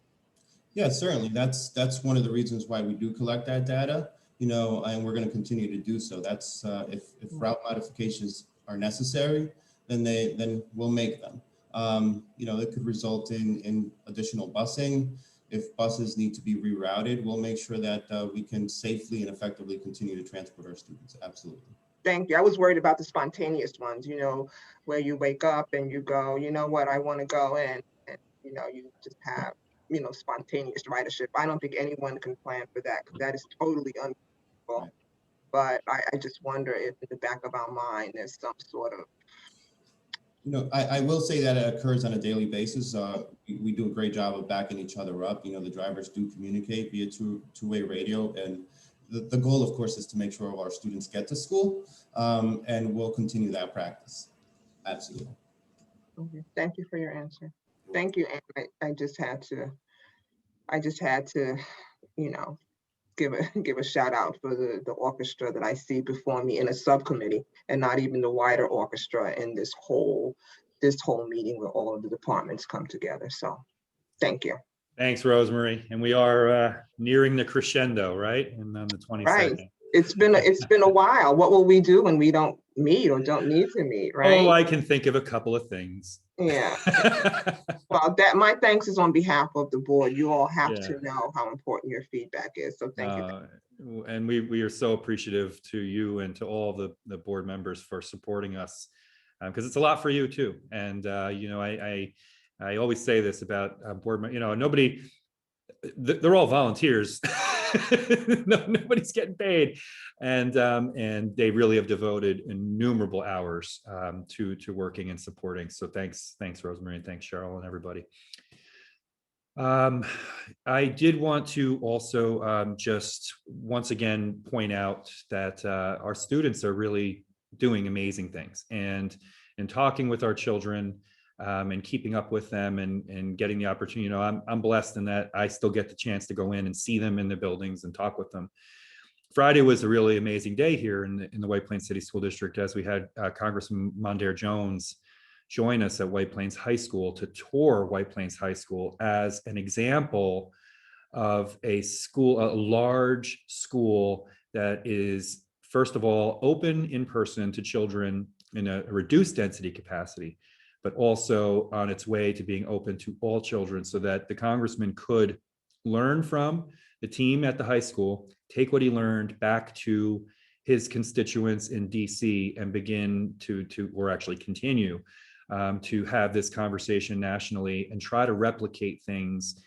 Yeah, certainly. That's one of the reasons why we do collect that data, and we're going to continue to do so. That's if route modifications are necessary, then we'll make them. It could result in additional busing. If buses need to be rerouted, we'll make sure that we can safely and effectively continue to transport our students. Absolutely. Thank you. I was worried about the spontaneous ones, where you wake up and you go, you know what, I want to go in, and you just have, spontaneous ridership. I don't think anyone can plan for that because that is totally unbelievable. Right. But I just wonder if in the back of our mind there's some sort of. I will say that it occurs on a daily basis. We do a great job of backing each other up. The drivers do communicate via two-way radio, and the goal, of course, is to make sure all our students get to school, and we'll continue that practice. Absolutely. Okay. Thank you for your answer. Thank you. And I just had to, give a shout out for the orchestra that I see before me in a subcommittee, and not even the wider orchestra in this whole meeting where all of the departments come together. So thank you. Thanks, Rosemary. And we are nearing the crescendo, right? And on the 22nd. Right. It's been a while. What will we do when we don't meet or don't need to meet, right? Oh, I can think of a couple of things. Yeah. Well, my thanks is on behalf of the board. You all have to know how important your feedback is. So thank you. And we are so appreciative to you and to all the board members for supporting us, because it's a lot for you too. And I always say this about board members, nobody, they're all volunteers. Nobody's getting paid, and they really have devoted innumerable hours to working and supporting. So thanks Rosemary, and thanks Cheryl and everybody. I did want to also just once again point out that our students are really doing amazing things, and in talking with our children, and keeping up with them and getting the opportunity. I'm blessed in that I still get the chance to go in and see them in the buildings and talk with them. Friday was a really amazing day here in the White Plains City School District, as we had Congressman Mondaire Jones join us at White Plains High School to tour White Plains High School as an example of a large school that is, first of all, open in person to children in a reduced density capacity, but also on its way to being open to all children, so that the congressman could learn from the team at the high school, take what he learned back to his constituents in DC, and begin or actually continue to have this conversation nationally and try to replicate things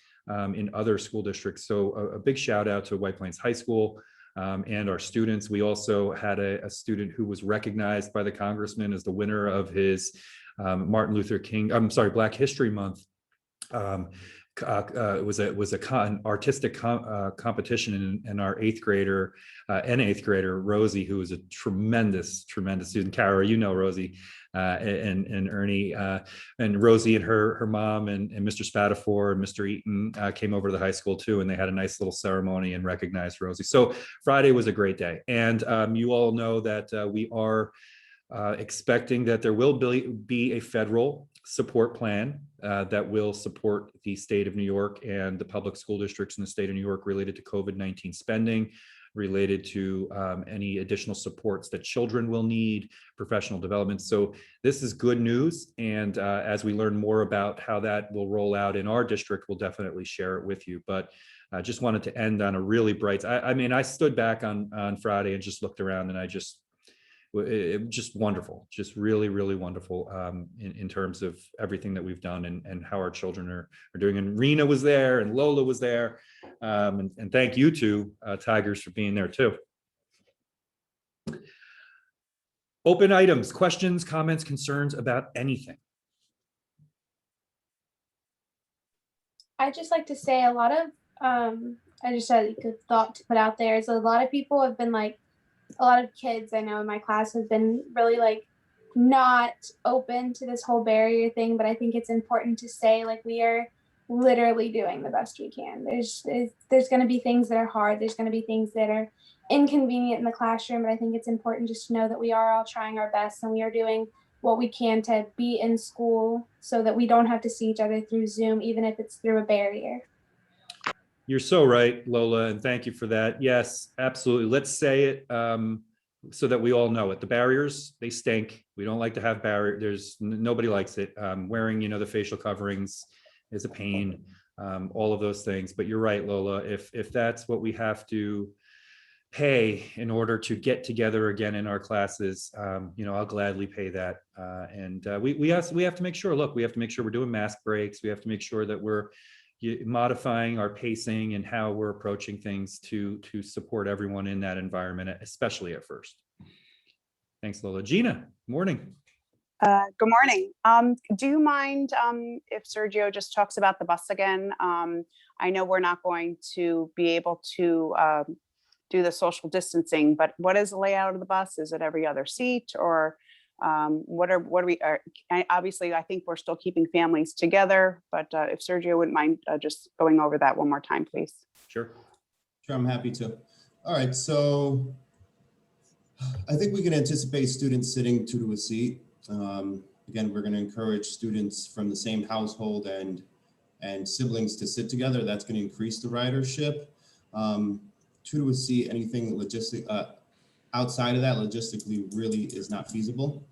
in other school districts. So a big shout out to White Plains High School and our students. We also had a student who was recognized by the congressman as the winner of his Black History Month. It was an artistic competition, and our eighth grader Rosie, who was a tremendous student. Kara, Rosie, and Ernie, and Rosie and her mom and Mr. Spatafor and Mr. Eaton came over to the high school too, and they had a nice little ceremony and recognized Rosie. So Friday was a great day, and you all know that we are expecting that there will be a federal support plan that will support the state of New York and the public school districts in the state of New York related to COVID-19 spending. related to any additional supports that children will need, professional development. So this is good news. And as we learn more about how that will roll out in our district, we'll definitely share it with you. But I just wanted to end on a really bright, I mean, I stood back on Friday and just looked around, and it just wonderful, just really, really wonderful in terms of everything that we've done and how our children are doing. And Rena was there and Lola was there. And thank you to Tigers for being there too. Open items, questions, comments, concerns about anything. I'd just like to say a lot of, I just had a good thought to put out there is a lot of people have been like, a lot of kids I know in my class have been really like not open to this whole barrier thing, but I think it's important to say like we are literally doing the best we can. There's going to be things that are hard. There's going to be things that are inconvenient in the classroom, but I think it's important just to know that we are all trying our best and we are doing what we can to be in school so that we don't have to see each other through Zoom, even if it's through a barrier. You're so right, Lola, and thank you for that. Yes, absolutely. Let's say it so that we all know it. The barriers, they stink. We don't like to have barriers. Nobody likes it. Wearing, the facial coverings is a pain, all of those things. But you're right, Lola. If that's what we have to pay in order to get together again in our classes, I'll gladly pay that. And we have to make sure, look, we have to make sure we're doing mask breaks. We have to make sure that we're modifying our pacing and how we're approaching things to support everyone in that environment, especially at first. Thanks, Lola. Gina, morning. Good morning. Do you mind if Sergio just talks about the bus again? I know we're not going to be able to do the social distancing, but what is the layout of the bus? Is it every other seat, or what are we obviously I think we're still keeping families together, but if Sergio wouldn't mind just going over that one more time, please. Sure, I'm happy to. All right, so I think we can anticipate students sitting 2 to a seat. Again, we're going to encourage students from the same household and siblings to sit together. That's going to increase the ridership. 2 to a seat, anything outside of that logistically really is not feasible.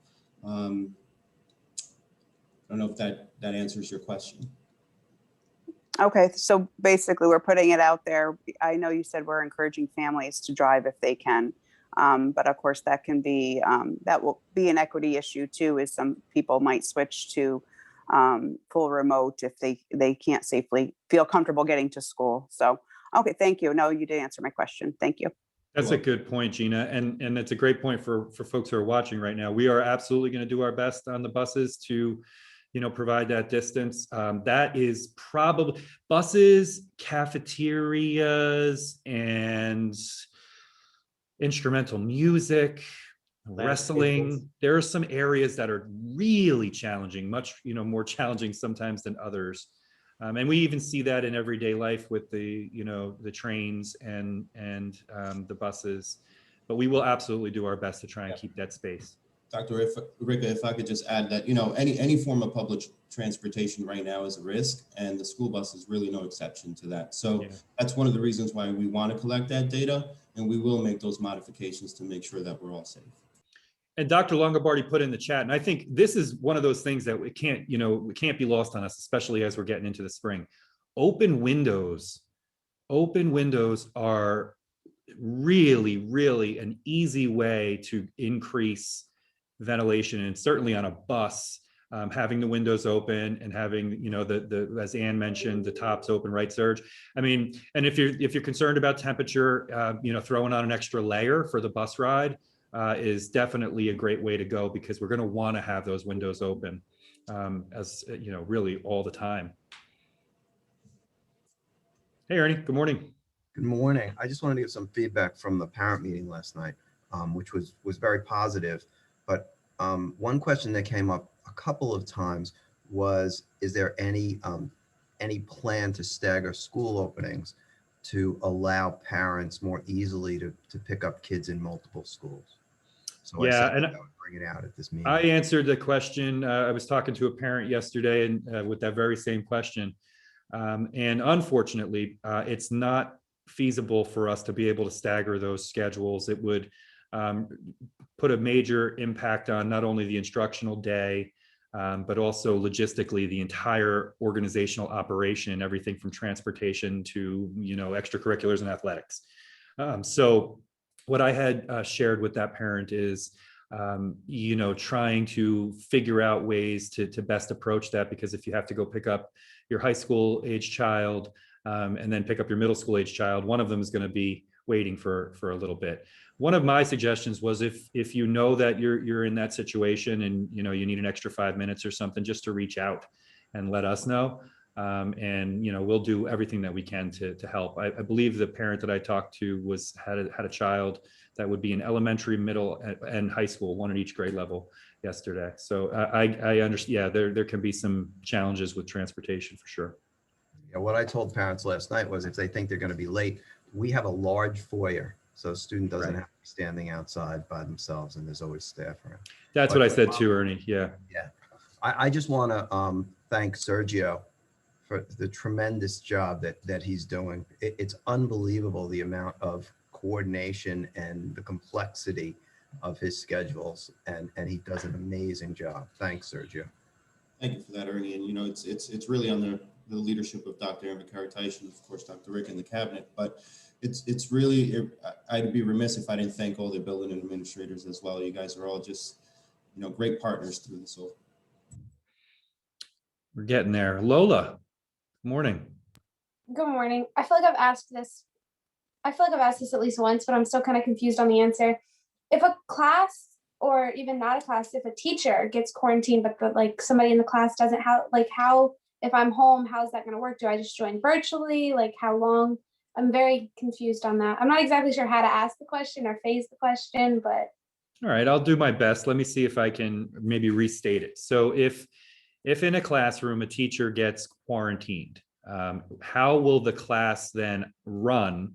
I don't know if that answers your question. Okay, so basically we're putting it out there. I know you said we're encouraging families to drive if they can, but of course that can be, that will be an equity issue too, is some people might switch to full remote if they can't safely feel comfortable getting to school. So, okay, thank you. No, you did answer my question. Thank you. That's a good point, Gina. And it's a great point for folks who are watching right now. We are absolutely going to do our best on the buses to, provide that distance. That is probably buses, cafeterias, and instrumental music, wrestling. There are some areas that are really challenging, much, more challenging sometimes than others. And we even see that in everyday life with the, the trains and the buses, but we will absolutely do our best to try and keep that space. Dr. Ricca, if I could just add that, any form of public transportation right now is a risk, and the school bus is really no exception to that. So that's one of the reasons why we want to collect that data, and we will make those modifications to make sure that we're all safe. And Dr. Longobardi put in the chat, and I think this is one of those things that it can't be lost on us, especially as we're getting into the spring. Open windows are really, really an easy way to increase ventilation, and certainly on a bus, having the windows open and having, the as Ann mentioned, the tops open, right, Serge? I mean, and if you're concerned about temperature, throwing on an extra layer for the bus ride is definitely a great way to go, because we're going to want to have those windows open as really all the time. Hey, Ernie, good morning. Good morning. I just wanted to get some feedback from the parent meeting last night, which was very positive. But one question that came up a couple of times was, is there any plan to stagger school openings to allow parents more easily to pick up kids in multiple schools? So yeah, I would bring it out at this meeting. I answered the question. I was talking to a parent yesterday and with that very same question. And unfortunately, it's not feasible for us to be able to stagger those schedules. It would put a major impact on not only the instructional day, but also logistically the entire organizational operation, everything from transportation to, extracurriculars and athletics. So what I had shared with that parent is, trying to figure out ways to best approach that, because if you have to go pick up your high school age child and then pick up your middle school age child, one of them is going to be waiting for a little bit. One of my suggestions was if you know that you're in that situation and you need an extra 5 minutes or something, just to reach out and let us know. And we'll do everything that we can to help. I believe the parent that I talked to had a child that would be in elementary, middle, and high school, one at each grade level yesterday. So I understand. Yeah, there can be some challenges with transportation for sure. Yeah, what I told parents last night was if they think they're going to be late, we have a large foyer, so a student doesn't have to be standing outside by themselves, and there's always staff around. That's what I said too, Ernie. Yeah. Yeah. I just want to thank Sergio for the tremendous job that he's doing. It's unbelievable the amount of coordination and the complexity of his schedules, and he does an amazing job. Thanks, Sergio. Thank you for that, Ernie. And it's really under the leadership of Dr. Aaron Vicaritation, of course, Dr. Rick and the cabinet, but it's really, I'd be remiss if I didn't thank all the building administrators as well. You guys are all just, great partners through this whole. We're getting there. Lola, good morning. Good morning. I feel like I've asked this at least once, but I'm still kind of confused on the answer. If a class, or even not a class, if a teacher gets quarantined, but somebody in the class doesn't, how, if I'm home, how's that going to work? Do I just join virtually? How long? I'm very confused on that. I'm not exactly sure how to ask the question or phrase the question, but. All right, I'll do my best. Let me see if I can maybe restate it. So if in a classroom, a teacher gets quarantined, how will the class then run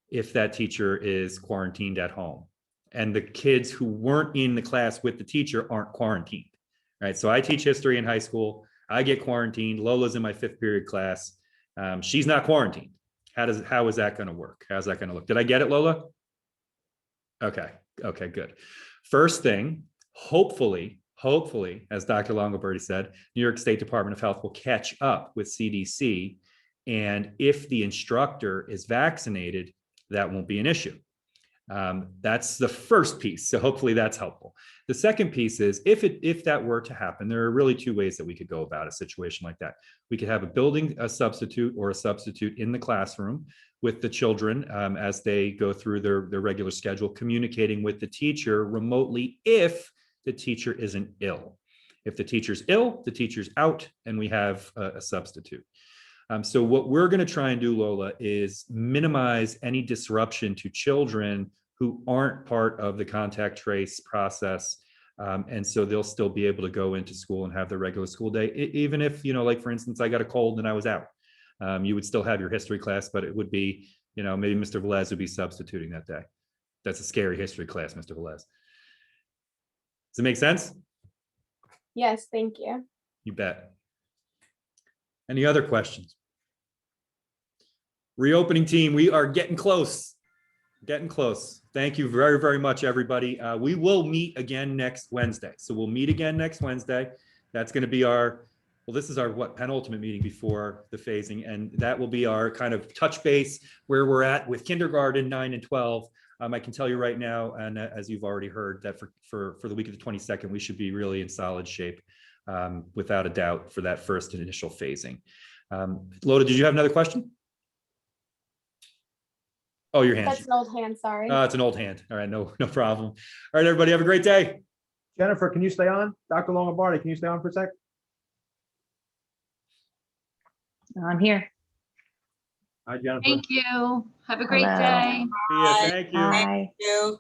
if that teacher is quarantined at home and the kids who weren't in the class with the teacher aren't quarantined, right? So I teach history in high school. I get quarantined. Lola's in my 5th period class. She's not quarantined. How is that going to work? How's that going to look? Did I get it, Lola? Okay, good. First thing, hopefully, as Dr. Longobardi said, New York State Department of Health will catch up with CDC. And if the instructor is vaccinated, that won't be an issue. That's the first piece. So hopefully that's helpful. The second piece is if that were to happen, there are really 2 ways that we could go about a situation like that. We could have a substitute in the classroom with the children as they go through their regular schedule, communicating with the teacher remotely if the teacher isn't ill. If the teacher's ill, the teacher's out, and we have a substitute. So what we're going to try and do, Lola, is minimize any disruption to children who aren't part of the contact trace process. And so they'll still be able to go into school and have their regular school day. Even if, for instance, I got a cold and I was out, you would still have your history class, but it would be, maybe Mr. Velez would be substituting that day. That's a scary history class, Mr. Velez. Does it make sense? Yes, thank you. You bet. Any other questions? Reopening team, we are getting close. Thank you very, very much, everybody. We will meet again next Wednesday. So we'll meet again next Wednesday. That's going to be this is our penultimate meeting before the phasing. And that will be our kind of touch base where we're at with kindergarten 9 and 12. I can tell you right now, and as you've already heard, that for the week of the 22nd, we should be really in solid shape, without a doubt, for that first initial phasing. Loda, did you have another question? Oh, your hand. That's an old hand, sorry. It's an old hand. All right, no problem. All right, everybody, have a great day. Jennifer, can you stay on? Dr. Longobardi, can you stay on for a sec? I'm here. Hi, Jennifer. Thank you. Have a great Hello. day. See ya. Thank you. Bye. Thank you.